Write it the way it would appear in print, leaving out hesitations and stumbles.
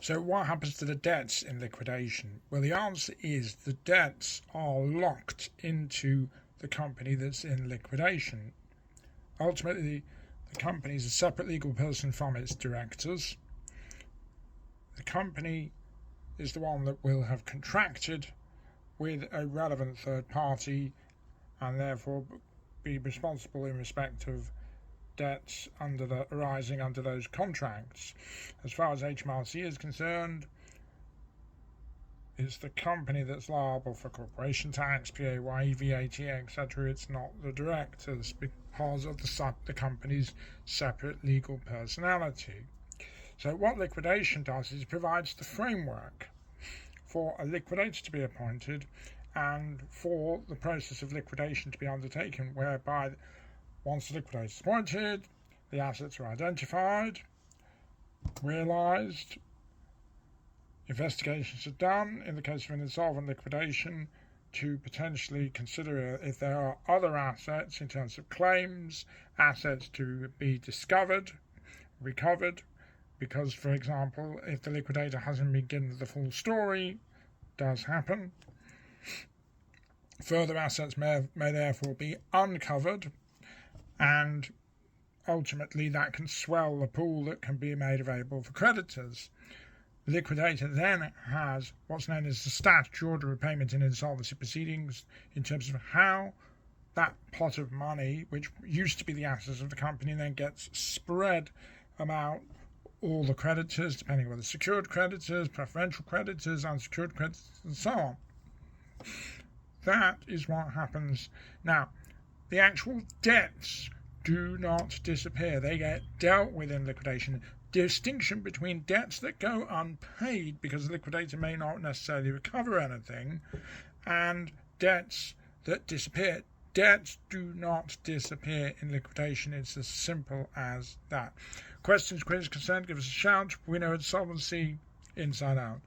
So what happens to the debts in liquidation? Well, the answer is the debts are locked into the company that's in liquidation. Ultimately, the company is a separate legal person from its directors. The company is the one that will have contracted with a relevant third party and therefore be responsible in respect of debts arising under those contracts. As far as HMRC is concerned, it's the company that's liable for corporation tax, PAYE, VAT, etc. It's not the directors because of the company's separate legal personality. So what liquidation does is it provides the framework for a liquidator to be appointed and for the process of liquidation to be undertaken, whereby once the liquidator is appointed, the assets are identified, realised, investigations are done in the case of an insolvent liquidation to potentially consider if there are other assets in terms of claims, assets to be discovered, recovered, because, for example, if the liquidator hasn't been given the full story, does happen, further assets may therefore be uncovered, and ultimately that can swell the pool that can be made available for creditors. The liquidator then has what's known as the statutory order of payment in insolvency proceedings in terms of how that pot of money, which used to be the assets of the company, then gets spread about all the creditors, depending on whether secured creditors, preferential creditors, unsecured creditors, and so on. That is what happens. Now, the actual debts do not disappear. They get dealt with in liquidation. Distinction between debts that go unpaid because the liquidator may not necessarily recover anything and debts that disappear. Debts do not disappear in liquidation. It's as simple as that. Questions, queries, concerned, give us a shout. We know Insolvency inside out.